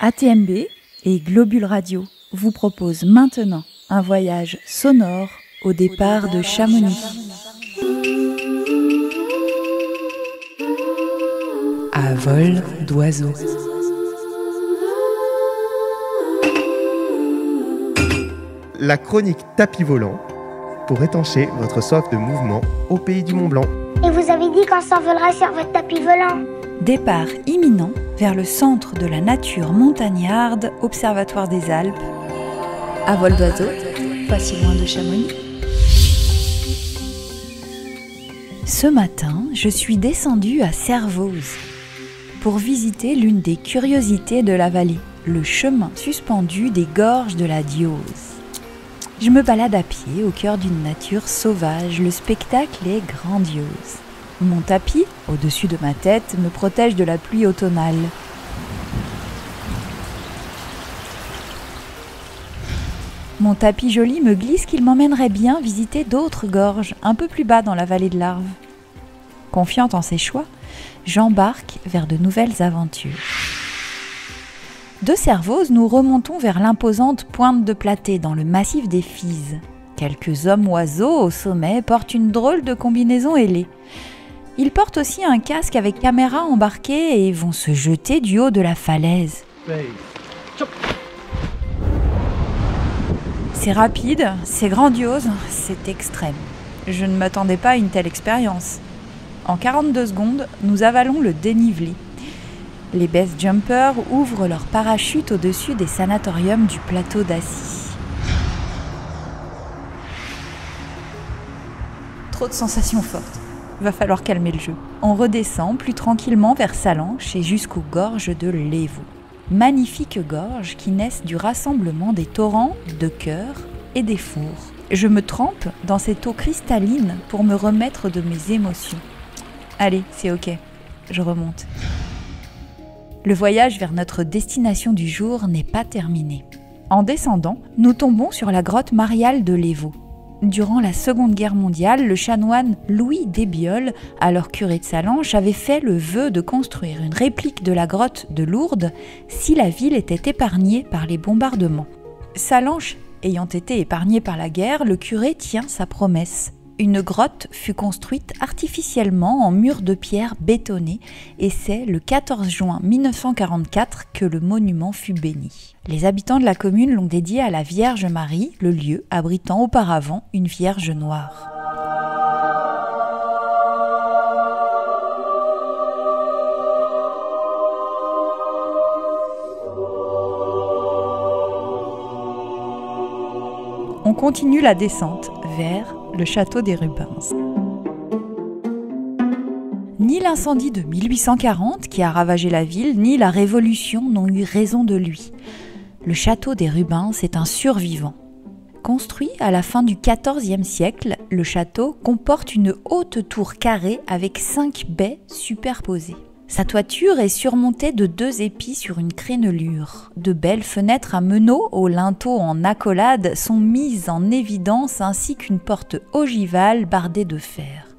ATMB et Globule Radio vous proposent maintenant un voyage sonore au départ de Chamonix. À vol d'oiseau. La chronique tapis volant pour étancher votre soif de mouvement au pays du Mont Blanc. Et vous avez dit qu'on s'envolera sur votre tapis volant. Départ imminent vers le centre de la nature montagnarde, Observatoire des Alpes, à vol d'oiseau, pas si loin de Chamonix. Ce matin, je suis descendue à Servoz pour visiter l'une des curiosités de la vallée, le chemin suspendu des gorges de la Diose. Je me balade à pied au cœur d'une nature sauvage, le spectacle est grandiose. Mon tapis, au-dessus de ma tête, me protège de la pluie automnale. Mon tapis joli me glisse qu'il m'emmènerait bien visiter d'autres gorges, un peu plus bas dans la vallée de l'Arve. Confiante en ses choix, j'embarque vers de nouvelles aventures. De Servoz, nous remontons vers l'imposante pointe de Platée dans le massif des Fises. Quelques hommes-oiseaux au sommet portent une drôle de combinaison ailée. Ils portent aussi un casque avec caméra embarquée et vont se jeter du haut de la falaise. C'est rapide, c'est grandiose, c'est extrême. Je ne m'attendais pas à une telle expérience. En 42 secondes, nous avalons le dénivelé. Les base jumpers ouvrent leur parachute au-dessus des sanatoriums du plateau d'Assy. Trop de sensations fortes. Va falloir calmer le jeu. On redescend plus tranquillement vers Sallanches et jusqu'aux gorges de l'Évaux. Magnifiques gorges qui naissent du rassemblement des torrents, de chœurs et des fours. Je me trempe dans cette eau cristalline pour me remettre de mes émotions. Allez, c'est ok, je remonte. Le voyage vers notre destination du jour n'est pas terminé. En descendant, nous tombons sur la grotte mariale de l'Évaux. Durant la Seconde Guerre mondiale, le chanoine Louis Desbioles, alors curé de Sallanches, avait fait le vœu de construire une réplique de la grotte de Lourdes si la ville était épargnée par les bombardements. Sallanches ayant été épargnée par la guerre, le curé tient sa promesse. Une grotte fut construite artificiellement en mur de pierre bétonné et c'est le 14 juin 1944 que le monument fut béni. Les habitants de la commune l'ont dédié à la Vierge Marie, le lieu abritant auparavant une Vierge noire. On continue la descente vers le château des Rubens. Ni l'incendie de 1840 qui a ravagé la ville, ni la Révolution n'ont eu raison de lui. Le château des Rubens est un survivant. Construit à la fin du XIVe siècle, le château comporte une haute tour carrée avec 5 baies superposées. Sa toiture est surmontée de 2 épis sur une crénelure. De belles fenêtres à meneaux aux linteaux en accolade sont mises en évidence ainsi qu'une porte ogivale bardée de fer.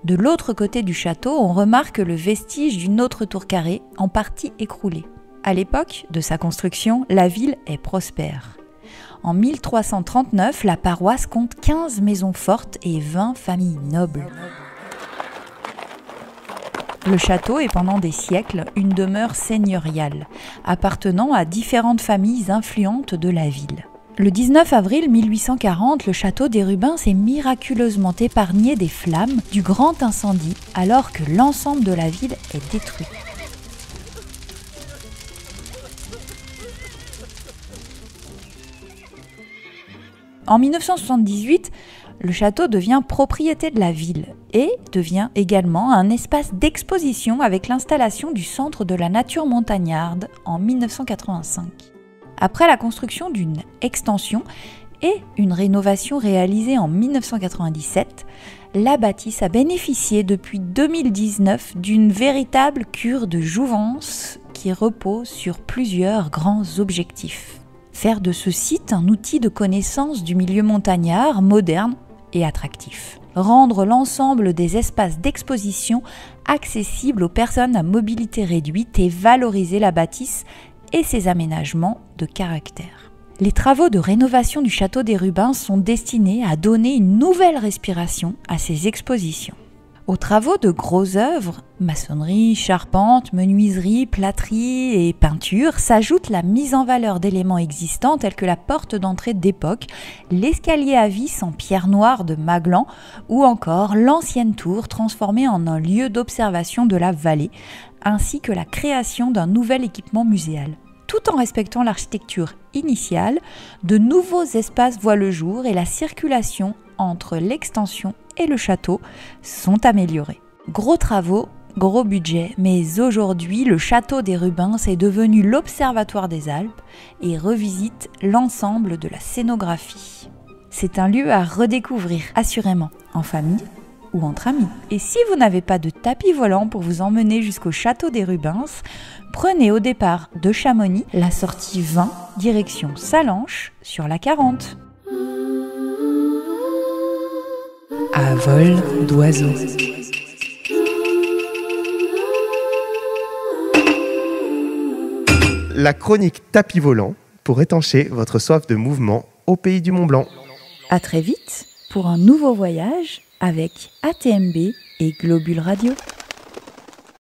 De l'autre côté du château, on remarque le vestige d'une autre tour carrée, en partie écroulée. À l'époque de sa construction, la ville est prospère. En 1339, la paroisse compte 15 maisons fortes et 20 familles nobles. Le château est pendant des siècles une demeure seigneuriale, appartenant à différentes familles influentes de la ville. Le 19 avril 1840, le château des Rubens est miraculeusement épargné des flammes du grand incendie, alors que l'ensemble de la ville est détruit. En 1978, le château devient propriété de la ville et devient également un espace d'exposition avec l'installation du Centre de la nature montagnarde en 1985. Après la construction d'une extension et une rénovation réalisée en 1997, la bâtisse a bénéficié depuis 2019 d'une véritable cure de jouvence qui repose sur plusieurs grands objectifs. Faire de ce site un outil de connaissance du milieu montagnard moderne et attractif. Rendre l'ensemble des espaces d'exposition accessibles aux personnes à mobilité réduite et valoriser la bâtisse et ses aménagements de caractère. Les travaux de rénovation du château des Rubens sont destinés à donner une nouvelle respiration à ces expositions. Aux travaux de gros œuvres, maçonnerie, charpente, menuiserie, plâtrerie et peinture, s'ajoute la mise en valeur d'éléments existants tels que la porte d'entrée d'époque, l'escalier à vis en pierre noire de Maglan ou encore l'ancienne tour transformée en un lieu d'observation de la vallée, ainsi que la création d'un nouvel équipement muséal. Tout en respectant l'architecture initiale, de nouveaux espaces voient le jour et la circulation entre l'extension et le château sont améliorés. Gros travaux, gros budget, mais aujourd'hui le château des Rubens est devenu l'Observatoire des Alpes et revisite l'ensemble de la scénographie. C'est un lieu à redécouvrir, assurément, en famille ou entre amis. Et si vous n'avez pas de tapis volant pour vous emmener jusqu'au château des Rubens, prenez au départ de Chamonix la sortie 20, direction Sallanches sur la 40. À vol d'oiseau. La chronique tapis volant pour étancher votre soif de mouvement au pays du Mont Blanc. À très vite pour un nouveau voyage avec ATMB et Globule Radio.